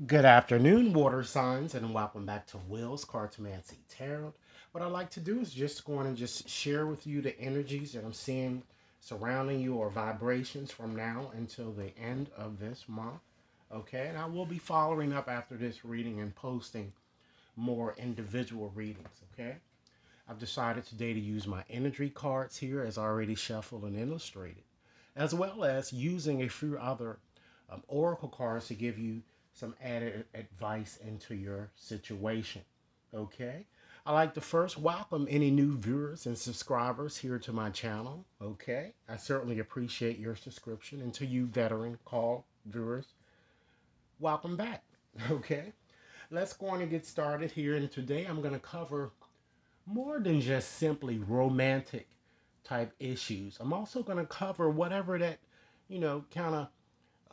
Good afternoon, water signs, and welcome back to Will's Cartomancy Tarot. What I'd like to do is just go on and just share with you the energies that I'm seeing surrounding you or vibrations from now until the end of this month. Okay, and I will be following up after this reading and posting more individual readings. Okay, I've decided today to use my energy cards here as already shuffled and illustrated, as well as using a few other oracle cards to give you some added advice into your situation. Okay. I like to first welcome any new viewers and subscribers here to my channel. Okay. I certainly appreciate your subscription. And to you veteran call viewers, welcome back. Okay. Let's go on and get started here. And today I'm going to cover more than just simply romantic type issues. I'm also going to cover whatever that, kind of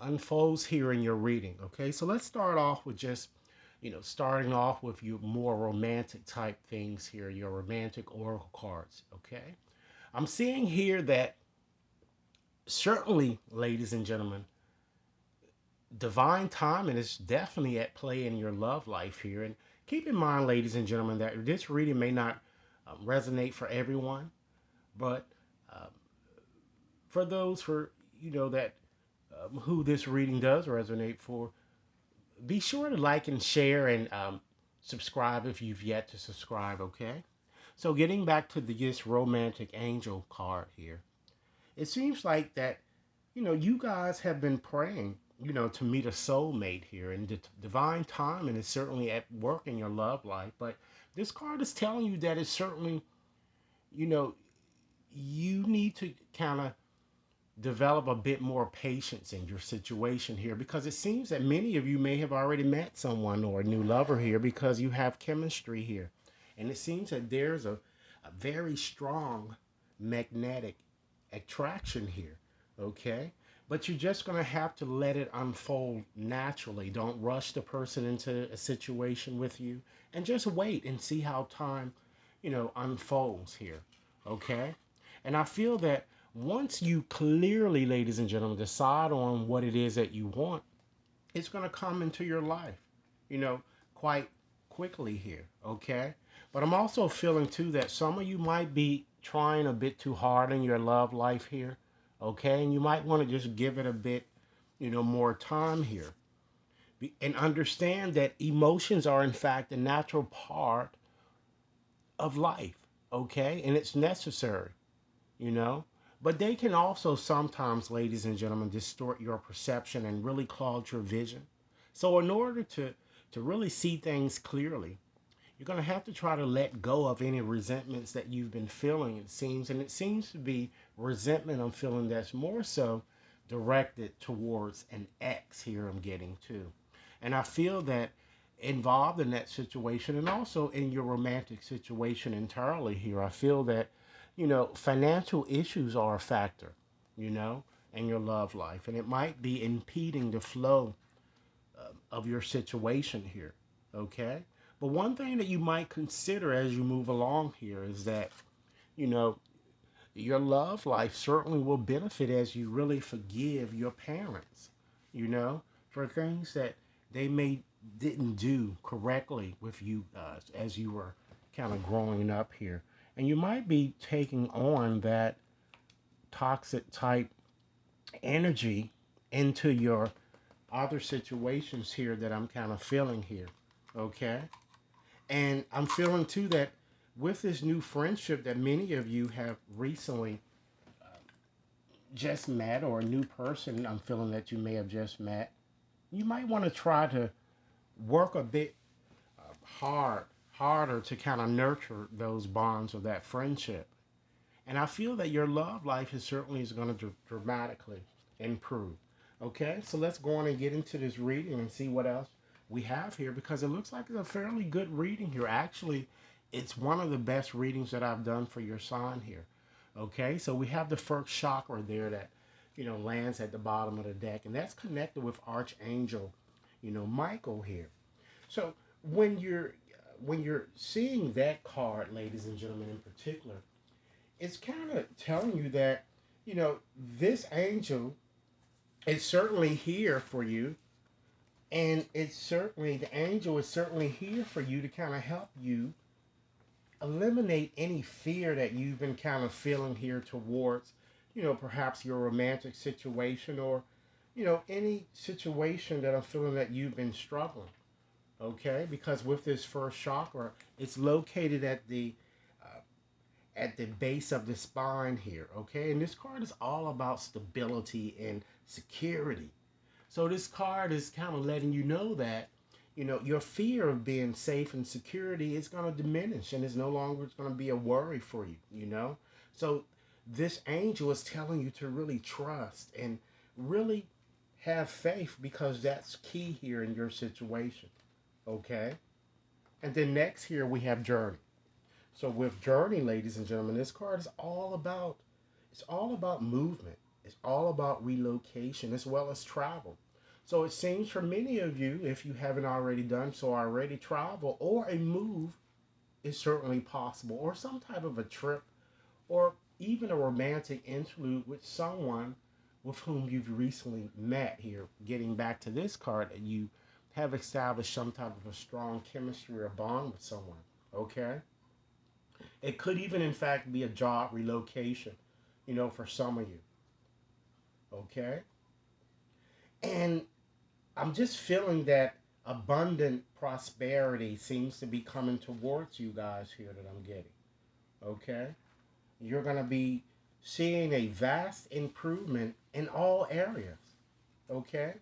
unfolds here in your reading. Okay, so let's start off with just, starting off with your more romantic type things here, your romantic oracle cards. Okay, I'm seeing here that certainly, ladies and gentlemen, divine timing is definitely at play in your love life here. And keep in mind, ladies and gentlemen, that this reading may not resonate for everyone, but um, for those for that who this reading does resonate for, be sure to like and share and subscribe if you've yet to subscribe, okay? So, getting back to this romantic angel card here, it seems like that, you guys have been praying, to meet a soulmate here, and the divine timing is certainly at work in your love life. But this card is telling you that it's certainly, you know, you need to kind of develop a bit more patience in your situation here, because it seems that many of you may have already met someone or a new lover here because you have chemistry here. And it seems that there's a very strong magnetic attraction here, okay? But you're just going to have to let it unfold naturally. Don't rush the person into a situation with you, and just wait and see how time, unfolds here, okay? And I feel that once you clearly, ladies and gentlemen, decide on what it is that you want, it's going to come into your life, you know, quite quickly here, okay? But I'm also feeling too that some of you might be trying a bit too hard in your love life here, okay? And you might want to just give it a bit, more time here. And understand that emotions are, in fact, a natural part of life, okay? And it's necessary, you know? But they can also sometimes, ladies and gentlemen, distort your perception and really cloud your vision. So, in order to really see things clearly, you're going to have to try to let go of any resentments that you've been feeling, it seems. And it seems to be resentment I'm feeling that's more so directed towards an ex here, I'm getting to. And I feel that involved in that situation and also in your romantic situation entirely here, I feel that, financial issues are a factor, you know, in your love life. And it might be impeding the flow of your situation here, okay? But one thing that you might consider as you move along here is that, you know, your love life certainly will benefit as you really forgive your parents, for things that they may didn't do correctly with you as you were kind of growing up here. And you might be taking on that toxic type energy into your other situations here that I'm kind of feeling here. Okay. And I'm feeling too that with this new friendship that many of you have recently just met, or a new person I'm feeling that you may have just met, you might want to try to work a bit harder to kind of nurture those bonds of that friendship. And I feel that your love life is certainly is going to dramatically improve. Okay, so let's go on and get into this reading and see what else we have here, because it looks like it's a fairly good reading here. Actually, it's one of the best readings that I've done for your sign here. Okay, so we have the first chakra there that, lands at the bottom of the deck, and that's connected with Archangel, Michael here. So when you're seeing that card, ladies and gentlemen, in particular, it's kind of telling you that, this angel is certainly here for you, And it's certainly, the angel is certainly here for you to kind of help you eliminate any fear that you've been kind of feeling here towards, perhaps your romantic situation, or, any situation that I'm feeling that you've been struggling. Okay, because with this first chakra, it's located uh, at the base of the spine here. Okay, and this card is all about stability and security. So this card is kind of letting you know that, your fear of being safe and security is going to diminish, and it's no longer going to be a worry for you. So this angel is telling you to really trust and really have faith, because that's key here in your situation. Okay. And then next here we have journey. So with journey, ladies and gentlemen, this card is all about movement. It's all about relocation as well as travel. So it seems for many of you, if you haven't already done so already, travel or a move is certainly possible, or some type of a trip, or even a romantic interlude with someone with whom you've recently met here. Getting back to this card, you have established some type of a strong chemistry or bond with someone. Okay? It could even, in fact, be a job relocation, for some of you. Okay? And I'm just feeling that abundant prosperity seems to be coming towards you guys here that I'm getting. Okay? You're going to be seeing a vast improvement in all areas. Okay?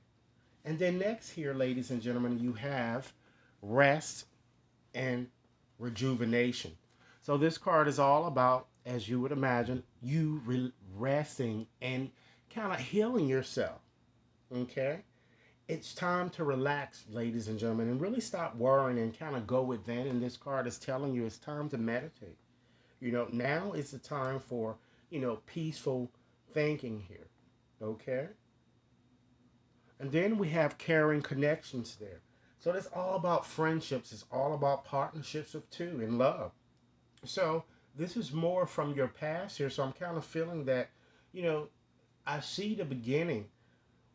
And then next here, ladies and gentlemen, you have rest and rejuvenation. So this card is all about, as you would imagine, you resting and kind of healing yourself. Okay? It's time to relax, ladies and gentlemen, and really stop worrying and kind of go within. And this card is telling you it's time to meditate. Now is the time for, peaceful thinking here. Okay? And then we have caring connections there. So it's all about friendships. It's all about partnerships of two in love. So this is more from your past here. So I'm kind of feeling that, you know, I see the beginning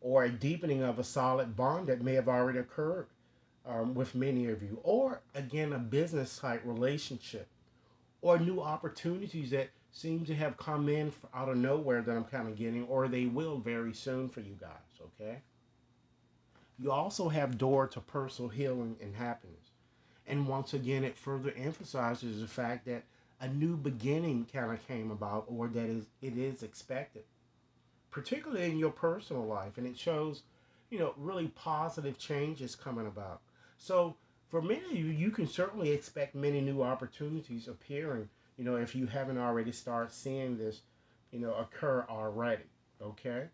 or a deepening of a solid bond that may have already occurred with many of you. Or again, a business type relationship, or new opportunities that seem to have come in out of nowhere that I'm kind of getting, or they will very soon for you guys. Okay. You also have door to personal healing and happiness. And once again, it further emphasizes the fact that a new beginning kind of came about, or that it is expected, particularly in your personal life. And it shows, really positive changes coming about. So for many of you, you can certainly expect many new opportunities appearing, if you haven't already started seeing this, occur already. Okay?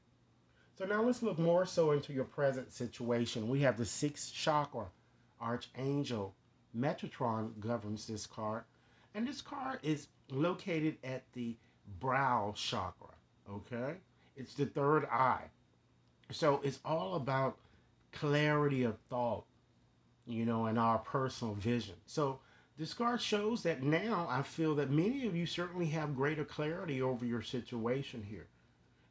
So now let's look more so into your present situation. We have the sixth chakra, Archangel. Metatron governs this card. And this card is located at the brow chakra. Okay? It's the third eye. So it's all about clarity of thought, and our personal vision. So this card shows that now I feel that many of you certainly have greater clarity over your situation here.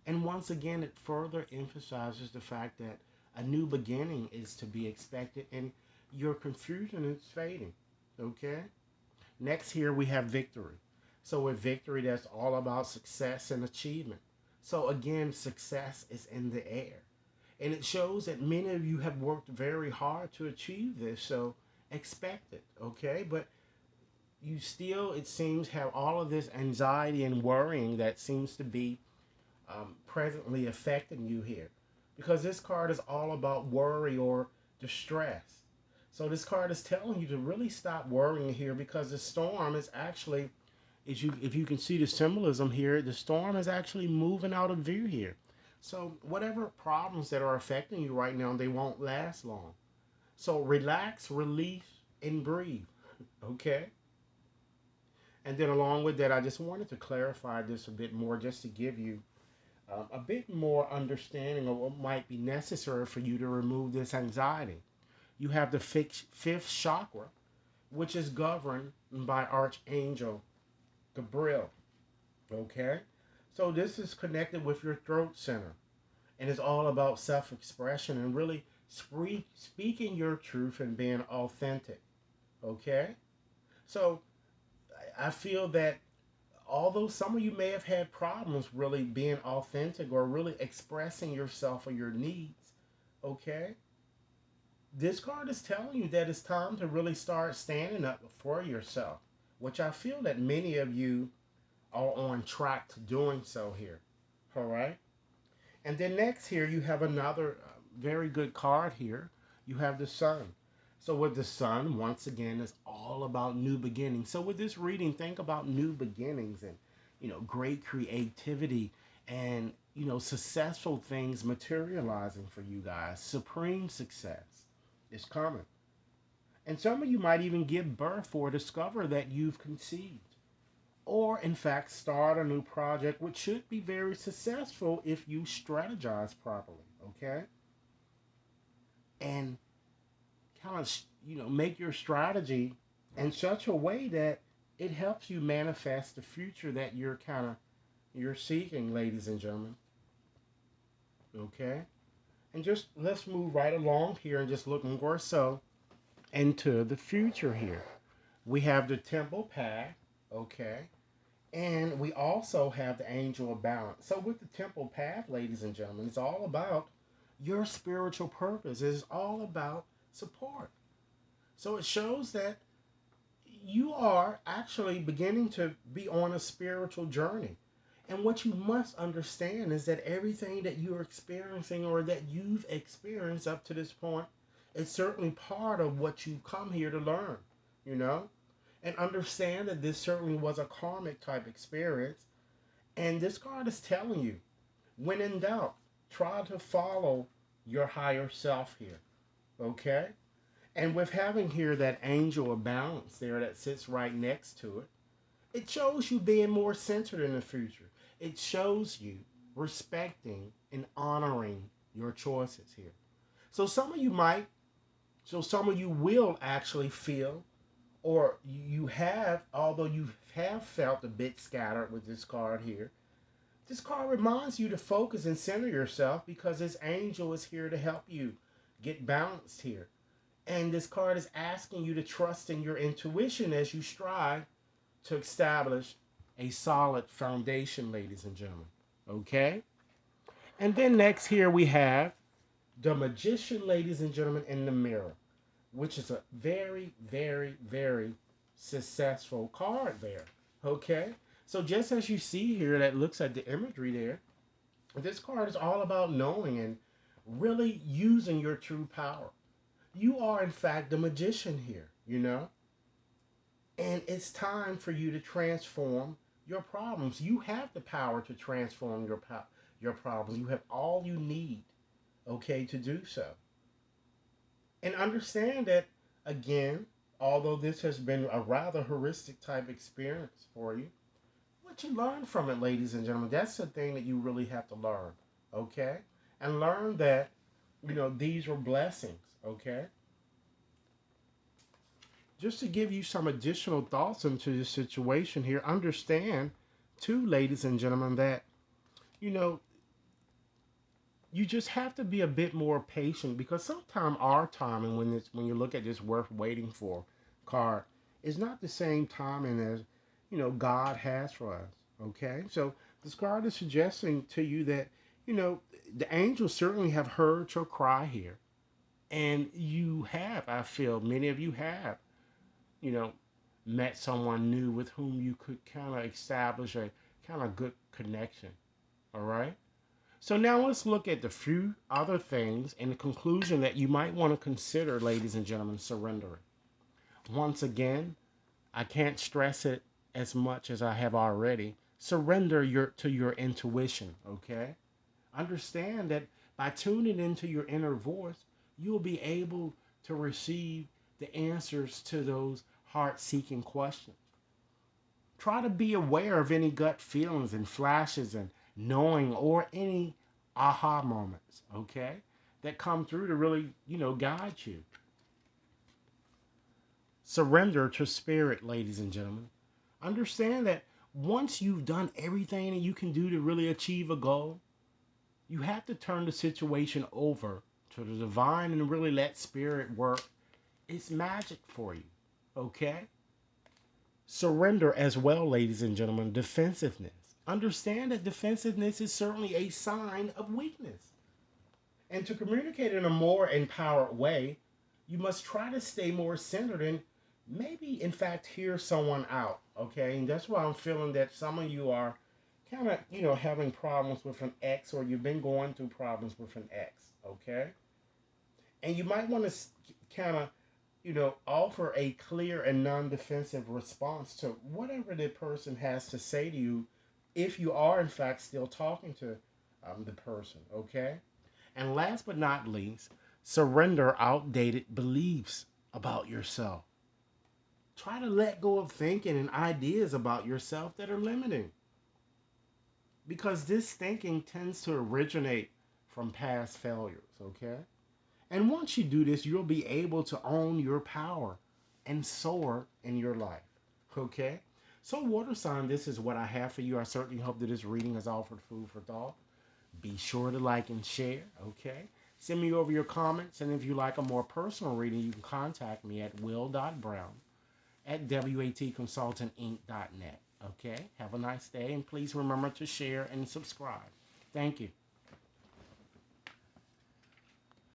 And once again, it further emphasizes the fact that a new beginning is to be expected, and your confusion is fading. Okay? Next, here we have victory. So, with victory, that's all about success and achievement. So, again, success is in the air. And it shows that many of you have worked very hard to achieve this. So, expect it. Okay? But you still, it seems, have all of this anxiety and worrying that seems to be presently affecting you here, because this card is all about worry or distress. So this card is telling you to really stop worrying here, because the storm is actually, if you can see the symbolism here, the storm is actually moving out of view here. So whatever problems that are affecting you right now, they won't last long. So relax, release, and breathe. Okay. And then along with that, I just wanted to clarify this a bit more, just to give you a bit more understanding of what might be necessary for you to remove this anxiety. You have the fifth chakra, which is governed by Archangel Gabriel. Okay? So this is connected with your throat center, and it's all about self expression and really speaking your truth and being authentic. Okay? So I feel that although some of you may have had problems really being authentic or really expressing yourself or your needs, okay? This card is telling you that it's time to really start standing up for yourself, which I feel that many of you are on track to doing so here. All right? And then next here, you have another very good card here. You have the sun. So with the sun, once again, it's all about new beginnings. So with this reading, think about new beginnings and, great creativity and, successful things materializing for you guys. Supreme success is coming. And some of you might even give birth or discover that you've conceived. Or, in fact, start a new project, which should be very successful if you strategize properly, okay? And kind of, make your strategy in such a way that it helps you manifest the future that you're seeking, ladies and gentlemen, okay? And just let's move right along here and just look more so into the future here. We have the temple path, okay? And we also have the angel of balance. So with the temple path, ladies and gentlemen, it's all about your spiritual purpose. It's all about support. So it shows that you are actually beginning to be on a spiritual journey. And what you must understand is that everything that you're experiencing or that you've experienced up to this point is certainly part of what you come here to learn, you know? And understand that this certainly was a karmic type experience. And this card is telling you, when in doubt, try to follow your higher self here, okay? And with having here that angel of balance there that sits right next to it, it shows you being more centered in the future. It shows you respecting and honoring your choices here. So some of you will actually feel, or you have, although you have felt a bit scattered with this card here, this card reminds you to focus and center yourself because this angel is here to help you get balanced here. And this card is asking you to trust in your intuition as you strive to establish a solid foundation, ladies and gentlemen. Okay? And then next here we have the magician, ladies and gentlemen, in the mirror, which is a very, very, very successful card there. Okay? So just as you see here that looks at the imagery there, this card is all about knowing and really using your true power. You are, in fact, the magician here, And it's time for you to transform your problems. You have the power to transform your problems. You have all you need, okay, to do so. And understand that, again, although this has been a rather heuristic type experience for you, what you learn from it, ladies and gentlemen, that's the thing that you really have to learn, okay? And learn that, these were blessings, okay? Just to give you some additional thoughts into this situation here, understand, too, ladies and gentlemen, that, you know, you just have to be a bit more patient because sometimes our timing, when you look at this worth waiting for card, is not the same timing as, God has for us. Okay? So this card is suggesting to you that, the angels certainly have heard your cry here. And you have, I feel, many of you have, you know, met someone new with whom you could kind of establish a kind of good connection. All right? So now let's look at the few other things in the conclusion that you might want to consider, ladies and gentlemen, surrendering. Once again, I can't stress it as much as I have already. Surrender to your intuition, okay? Understand that by tuning into your inner voice, you'll be able to receive the answers to those heart-seeking questions. Try to be aware of any gut feelings and flashes and knowing or any aha moments, okay, that come through to really, guide you. Surrender to spirit, ladies and gentlemen. Understand that once you've done everything that you can do to really achieve a goal, you have to turn the situation over to the divine and really let spirit work its magic for you. Okay? Surrender as well, ladies and gentlemen. Defensiveness. Understand that defensiveness is certainly a sign of weakness. And to communicate in a more empowered way, you must try to stay more centered and maybe, in fact, hear someone out. Okay? And that's why I'm feeling that some of you are kind of, having problems with an ex, or you've been going through problems with an ex. Okay? And you might want to kind of, offer a clear and non-defensive response to whatever the person has to say to you, if you are in fact still talking to the person. Okay. And last but not least, surrender outdated beliefs about yourself. Try to let go of thinking and ideas about yourself that are limiting, because this thinking tends to originate from past failures. Okay. And once you do this, you'll be able to own your power and soar in your life. Okay? So, water sign, this is what I have for you. I certainly hope that this reading has offered food for thought. Be sure to like and share. Okay? Send me over your comments. And if you like a more personal reading, you can contact me at will.brown@watconsultantinc.net. Okay? Have a nice day. And please remember to share and subscribe. Thank you.